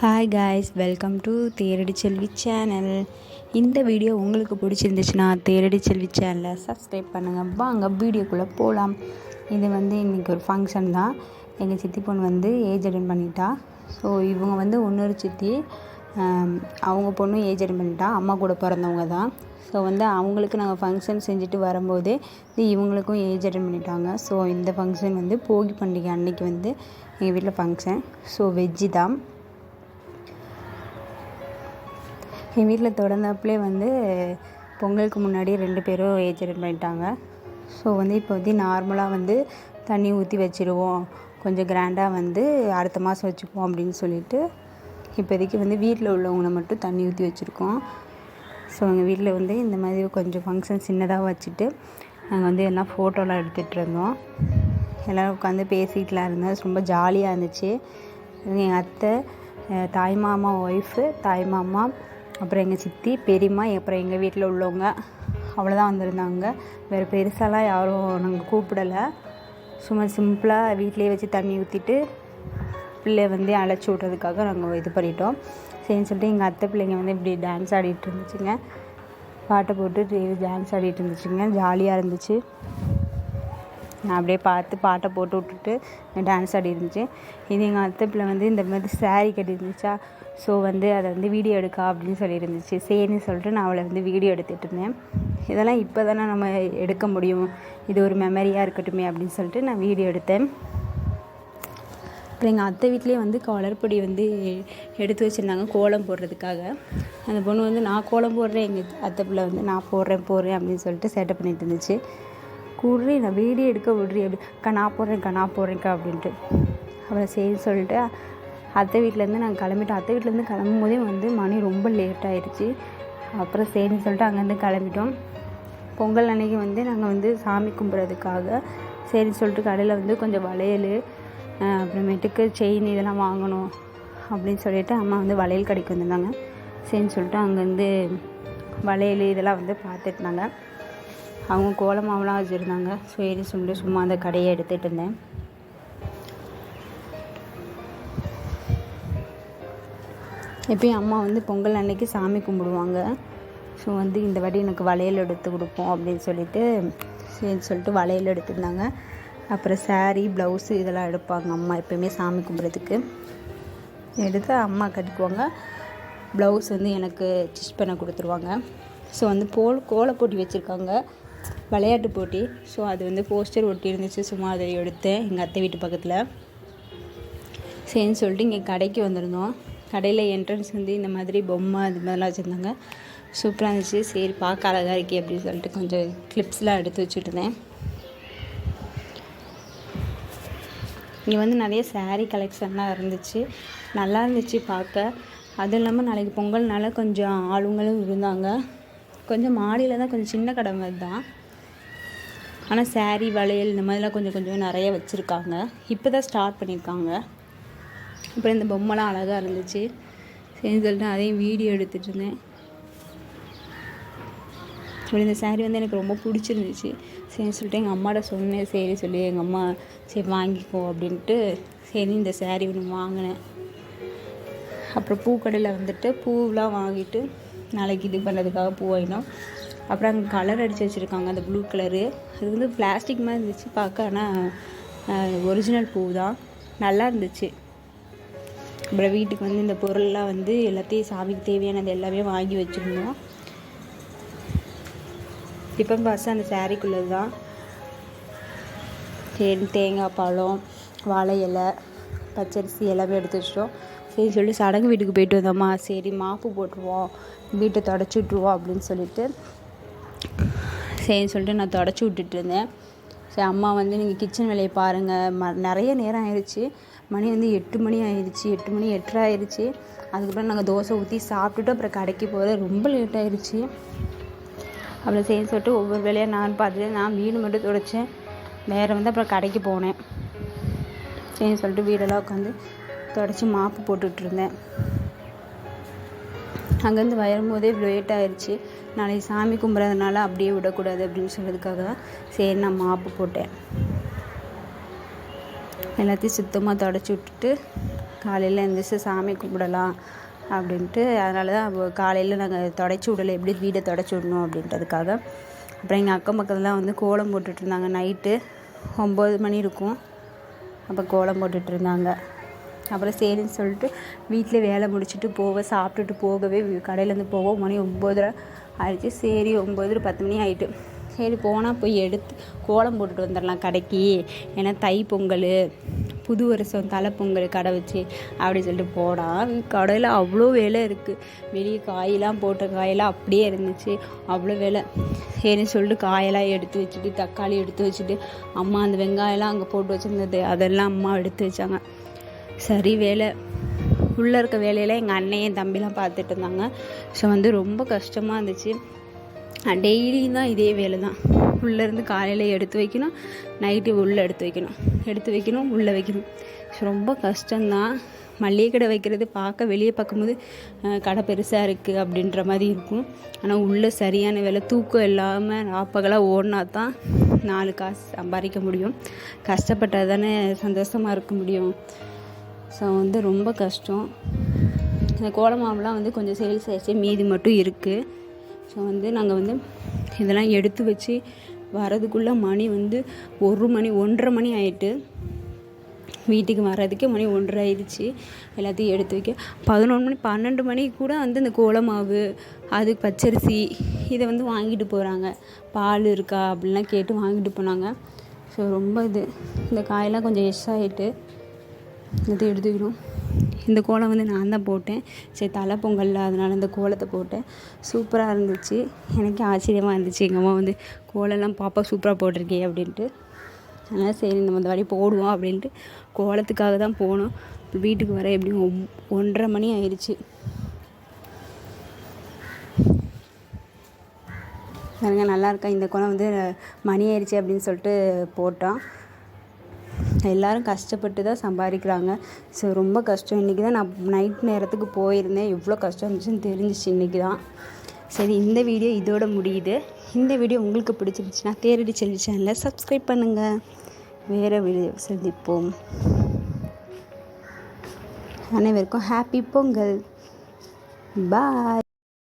Hi guys, welcome to Theradi Selvi channel. இந்த video உங்களுக்கு பிடிச்சிருந்துச்சுன்னா தேரடி செல்வி சேனலை சப்ஸ்கிரைப் பண்ணுங்கள். வாங்க வீடியோக்குள்ளே போகலாம். இது இன்றைக்கி ஒரு ஃபங்க்ஷன் தான். எங்கள் சித்தி பொண்ணு ஏஜ் அட்டன் பண்ணிட்டா. ஸோ இவங்க இன்னொரு சித்தி, அவங்க பொண்ணும் ஏஜ் அட்டன் பண்ணிட்டா. அம்மா கூட பிறந்தவங்க தான். ஸோ அவங்களுக்கு நாங்கள் ஃபங்க்ஷன் செஞ்சுட்டு வரும்போதே இவங்களுக்கும் ஏஜ் அட்டன் பண்ணிட்டாங்க. ஸோ இந்த ஃபங்க்ஷன் போகி பண்டிகை அன்றைக்கி எங்கள் வீட்டில் ஃபங்க்ஷன். ஸோ வெஜ்ஜு தான். எங்கள் வீட்டில் தொடர்ந்தாப்புலே பொங்கலுக்கு முன்னாடி 2 பேரும் ஏஜ் அட்டன் பண்ணிட்டாங்க. ஸோ இப்போ நார்மலாக தண்ணி ஊற்றி வச்சுருவோம், கொஞ்சம் கிராண்டாக அடுத்த மாதம் வச்சுக்குவோம் அப்படின்னு சொல்லிட்டு இப்போதைக்கு வீட்டில் உள்ளவங்களை மட்டும் தண்ணி ஊற்றி வச்சுருக்கோம். ஸோ எங்கள் வீட்டில் இந்த மாதிரி கொஞ்சம் ஃபங்க்ஷன் சின்னதாக வச்சுட்டு நாங்கள் எல்லாம் ஃபோட்டோலாம் எடுத்துகிட்டு இருந்தோம். எல்லோரும் உட்காந்து பேசிகிட்டுலாம் இருந்தோம். ரொம்ப ஜாலியாக இருந்துச்சு. எங்கள் அத்தை, தாய் மாமா ஒய்ஃபு, தாய் மாமா, அப்புறம் எங்கள் சித்தி, பெரியம்மா, அப்புறம் எங்கள் வீட்டில் உள்ளவங்க அவ்வளோதான் வந்திருந்தாங்க. வேறு பெருசாலாம் யாரும் நாங்கள் கூப்பிடலை. சும்மா சிம்பிளாக வீட்டிலே வச்சு தண்ணி ஊற்றிட்டு பிள்ளை அழைச்சி விட்றதுக்காக நாங்கள் இது பண்ணிட்டோம். சரின்னு சொல்லிட்டு எங்கள் அத்தை பிள்ளைங்க இப்படி டான்ஸ் ஆடிட்டு இருந்துச்சுங்க. பாட்டை போட்டு டான்ஸ் ஆடிட்டு இருந்துச்சுங்க. ஜாலியாக இருந்துச்சு. நான் அப்படியே பார்த்து பாட்டை போட்டு விட்டுட்டு டான்ஸ் ஆடி இருந்துச்சு. இது எங்கள் அத்தை பிள்ளை இந்த மாதிரி சாரீ கட்டியிருந்துச்சா. ஸோ அதை வீடியோ எடுக்கா அப்படின்னு சொல்லியிருந்துச்சு. சரின்னு சொல்லிட்டு நான் அவளை வீடியோ எடுத்துகிட்டு இருந்தேன். இதெல்லாம் இப்போ தானே நம்ம எடுக்க முடியும், இது ஒரு மெமரியாக இருக்கட்டுமே அப்படின்னு சொல்லிட்டு நான் வீடியோ எடுத்தேன். அப்புறம் எங்கள் அத்தை வீட்லேயே கலர்பொடி எடுத்து வச்சுருந்தாங்க கோலம் போடுறதுக்காக. அந்த பொண்ணு நான் கோலம் போடுறேன், எங்கள் அத்தை பிள்ளை நான் போடுறேன் அப்படின்னு சொல்லிட்டு சேட்டை பண்ணிட்டு இருந்துச்சு. கூடுறி நான் வீடியோ எடுக்க விட்றி அப்படி நான் போடுறேன்க்கா அப்படின்ட்டு. அப்புறம் சரின்னு சொல்லிட்டு அத்தை வீட்டிலேருந்து நாங்கள் கிளம்பிட்டோம். அத்தை வீட்டிலேருந்து கிளம்பும் போதே மணி ரொம்ப லேட் ஆகிடுச்சு. அப்புறம் சரின்னு சொல்லிட்டு அங்கேருந்து கிளம்பிட்டோம். பொங்கல் அன்றைக்கி நாங்கள் சாமி கும்பிட்றதுக்காக சரின்னு சொல்லிட்டு கடையில் கொஞ்சம் வளையல், அப்புறமேட்டுக்கு செயின் இதெல்லாம் வாங்கணும் அப்படின்னு சொல்லிட்டு அம்மா வளையல் கடைக்கு வந்திருந்தாங்க. சரின்னு சொல்லிட்டு அங்கேருந்து வளையல் இதெல்லாம் பார்த்துட்டு இருந்தாங்க. அவங்க கோலமாவெலாம் வச்சுருந்தாங்க. சரி சொல்லிட்டு சும்மா அந்த கடையை எடுத்துகிட்டு இருந்தேன். எப்பயும் அம்மா பொங்கல் அன்னைக்கு சாமி கும்பிடுவாங்க. ஸோ இந்த வாட்டி எனக்கு வளையல் எடுத்து கொடுப்போம் அப்படின்னு சொல்லிட்டு சரின்னு சொல்லிட்டு வளையல் எடுத்துருந்தாங்க. அப்புறம் சாரீ, ப்ளவுஸு இதெல்லாம் எடுப்பாங்க அம்மா எப்போயுமே சாமி கும்பிட்றதுக்கு. எடுத்து அம்மா கட்டிக்குவாங்க. ப்ளவுஸ் எனக்கு ஸ்டிச் பண்ண கொடுத்துருவாங்க. ஸோ கோல போட்டி வச்சுருக்காங்க, விளையாட்டு போட்டி. ஸோ அது போஸ்டர் ஒட்டி இருந்துச்சு. சும்மா அதை எடுத்தேன் எங்கள் அத்தை வீட்டு பக்கத்தில். சரின்னு சொல்லிட்டு இங்கே கடைக்கு வந்திருந்தோம். கடையில் என்ட்ரன்ஸ் இந்த மாதிரி பொம்மை அது மாதிரிலாம் வச்சுருந்தாங்க. சூப்பராக இருந்துச்சு. சரி பார்க்க அழகாக இருக்கே அப்படின்னு சொல்லிட்டு கொஞ்சம் கிளிப்ஸ்லாம் எடுத்து வச்சுட்டு இருந்தேன். இங்கே நிறைய சாரீ கலெக்ஷன்லாம் இருந்துச்சு. நல்லா இருந்துச்சு பார்க்க. அதுவும் இல்லாமல் நாளைக்கு பொங்கல்னால கொஞ்சம் ஆளுங்களும் இருந்தாங்க. கொஞ்சம் மாடியில் தான், கொஞ்சம் சின்ன கடை மாதிரி தான். ஆனால் சாரீ, வளையல் இந்த மாதிரிலாம் கொஞ்சம் கொஞ்சம் நிறைய வச்சுருக்காங்க. இப்போ தான் ஸ்டார்ட் பண்ணியிருக்காங்க. அப்புறம் இந்த பொம்மைலாம் அழகாக இருந்துச்சு. சரின்னு சொல்லிட்டு அதையும் வீடியோ எடுத்துகிட்டு இருந்தேன். அப்படி இந்த சாரீ எனக்கு ரொம்ப பிடிச்சிருந்துச்சு. சரின்னு சொல்லிட்டு எங்கள் அம்மாட்ட சொன்னேன். சரி சொல்லி எங்கள் அம்மா சரி வாங்கிக்கோ அப்படின்ட்டு சரி இந்த சாரீ ஒன்று வாங்கினேன். அப்புறம் பூக்கடையில் பூவெலாம் வாங்கிட்டு நாளைக்கு இது பண்ணுறதுக்காக பூ வாங்கினோம். அப்புறம் அங்கே கலர் அடித்து வச்சுருக்காங்க, அந்த ப்ளூ கலரு. அது பிளாஸ்டிக் மாதிரி இருந்துச்சு பார்க்க, ஆனால் ஒரிஜினல் பூ தான். நல்லா இருந்துச்சு. அப்புறம் வீட்டுக்கு இந்த பொருள்லாம் எல்லாத்தையும் சாமிக்கு தேவையானது எல்லாமே வாங்கி வச்சுருந்தோம். இப்போ பார்த்து அந்த சாரீக்குள்ளது தான். சரி தேங்காய் பழம், வாழை இலை, பச்சரிசி எல்லாமே எடுத்து வச்சிட்டோம். சரி சொல்லிட்டு சடங்கு வீட்டுக்கு போயிட்டு வந்தோம்மா. சரி மாப்பு போட்டுருவோம், வீட்டை தொடச்சி விட்ருவோம் அப்படின்னு சொல்லிட்டு சரின்னு சொல்லிட்டு நான் தொடச்சி விட்டுட்டு இருந்தேன். சரி அம்மா நீங்கள் கிச்சன் வேலையை பாருங்கள். நிறைய நேரம் ஆயிடுச்சு. மணி 8 மணி ஆயிடுச்சு, 8 மணி 8:30 ஆயிடுச்சு. அதுக்கப்புறம் நாங்கள் தோசை ஊற்றி சாப்பிட்டுட்டு அப்புறம் கடைக்கு போகிற ரொம்ப லேட் ஆயிடுச்சு. அப்புறம் சரின்னு சொல்லிட்டு ஒவ்வொரு வேலையாக நான் பார்த்துட்டு நான் வீடு மட்டும் துடைச்சேன். வேறு அப்புறம் கடைக்கு போனேன். சரின்னு சொல்லிட்டு வீடெல்லாம் உட்காந்து தொடச்சி மாப்பு போட்டுட்ருந்தேன். அங்கேருந்து வரும்போதே லேட் ஆயிடுச்சு. நாளைக்கு சாமி கும்பிட்றதுனால அப்படியே விடக்கூடாது அப்படின்னு சொல்கிறதுக்காக சரி நான் மாப்பு போட்டேன். எல்லாத்தையும் சுத்தமாக தொடச்சி விட்டுட்டு காலையில் எழுந்திரிச்சு சாமி கும்பிடலாம் அப்படின்ட்டு. அதனால தான் காலையில் நாங்கள் தொடச்சி விடலை, எப்படி வீடை தொடச்சி விடணும் அப்படின்றதுக்காக. அப்புறம் எங்கள் அக்கம் பக்கத்துலாம் வந்து கோலம் போட்டுட்ருந்தாங்க. நைட்டு 9 மணி இருக்கும், அப்போ கோலம் போட்டுட்ருந்தாங்க. அப்புறம் சரின்னு சொல்லிட்டு வீட்டில் வேலை முடிச்சுட்டு சாப்பிட்டுட்டு போகவே கடையிலேருந்து போவோம். மணி 9:30 ஆயிடுச்சு. சரி 9 10 மணி ஆகிட்டு. சரி போனால் போய் எடுத்து கோலம் போட்டுட்டு வந்துடலாம் கடைக்கு, ஏன்னா தை பொங்கல், புது வருஷம், தலை பொங்கல் கடை வச்சு அப்படி சொல்லிட்டு போனால் கடையில் அவ்வளோ வேலை இருக்குது. வெளியே காயெல்லாம் போட்ட காயெல்லாம் அப்படியே இருந்துச்சு, அவ்வளோ வேலை. சரின்னு சொல்லிட்டு காயெல்லாம் எடுத்து வச்சுட்டு, தக்காளி எடுத்து வச்சுட்டு, அம்மா அந்த வெங்காயம்லாம் அங்கே போட்டு வச்சுருந்தது அதெல்லாம் அம்மா எடுத்து வச்சாங்க. சரி வேலை உள்ளே இருக்க வேலையெல்லாம் எங்கள் அண்ணன் என் தம்பிலாம் பார்த்துட்டு இருந்தாங்க. ஸோ வந்து ரொம்ப கஷ்டமாக இருந்துச்சு. டெய்லியும் தான் இதே வேலை தான். உள்ளேருந்து காலையில் எடுத்து வைக்கணும், நைட்டு உள்ளே எடுத்து வைக்கணும், உள்ளே வைக்கணும். ஸோ ரொம்ப கஷ்டம்தான். மளிகை கடை வைக்கிறது வெளியே பார்க்கும்போது கடை பெருசாக இருக்குது அப்படின்ற மாதிரி இருக்கும். ஆனால் உள்ளே சரியான வேலை, தூக்கம் இல்லாமல் ராப்பகலாக ஓடினா தான் 4 காசு சம்பாதிக்க முடியும். கஷ்டப்பட்டால் தானே சந்தோஷமாக இருக்க முடியும். ஸோ வந்து ரொம்ப கஷ்டம். இந்த கோலமாவுலாம் வந்து கொஞ்சம் சேல்ஸ் ஆகிடுச்சு, மீதி மட்டும் இருக்குது. ஸோ வந்து நாங்கள் வந்து இதெல்லாம் எடுத்து வச்சு வரதுக்குள்ளே மணி வந்து 1 மணி 1:30 மணி ஆகிட்டு. வீட்டுக்கு வர்றதுக்கே மணி 1:30 ஆயிடுச்சு. எல்லாத்தையும் எடுத்து வைக்க 11 மணி 12 மணிக்கு கூட வந்து இந்த கோலமாவு, அது பச்சரிசி இதை வந்து வாங்கிட்டு போகிறாங்க. பால் இருக்கா அப்படின்லாம் கேட்டு வாங்கிட்டு போனாங்க. ஸோ ரொம்ப இந்த காயெல்லாம் கொஞ்சம் ஆகிட்டு இதை எடுத்துக்கணும். இந்த கோலம் வந்து நான் தான் போட்டேன். சரி தலை பொங்கலில் அதனால் இந்த கோலத்தை போட்டேன். சூப்பராக இருந்துச்சு. எனக்கு ஆச்சரியமாக இருந்துச்சு. எங்கள் அம்மா வந்து கோலம்லாம் பாப்பா சூப்பராக போட்டிருக்கே அப்படின்ட்டு. அதனால் சரி நம்ம இந்த வாட்டி போடுவோம் அப்படின்ட்டு கோலத்துக்காக தான் போனோம். வீட்டுக்கு வர எப்படியும் 1:30 மணி ஆயிடுச்சு. பாருங்க நல்லா இருக்கா இந்த கோலம் வந்து மணி ஆயிடுச்சு அப்படின்னு சொல்லிட்டு போட்டோம். எல்லோரும் கஷ்டப்பட்டு தான் சம்பாதிக்கிறாங்க. ஸோ ரொம்ப கஷ்டம். இன்றைக்கி தான் நான் நைட் நேரத்துக்கு போயிருந்தேன், எவ்வளோ கஷ்டம் இருந்துச்சுன்னு தெரிஞ்சிச்சு இன்றைக்கி தான். சரி இந்த வீடியோ இதோட முடியுது. இந்த வீடியோ உங்களுக்கு பிடிச்சிருந்துச்சுன்னா தேரடி செல்வி சேனலை சப்ஸ்கிரைப் பண்ணுங்கள். வேறு வீடியோ சந்திப்போம். அனைவருக்கும் ஹாப்பி பொங்கல். பாய்.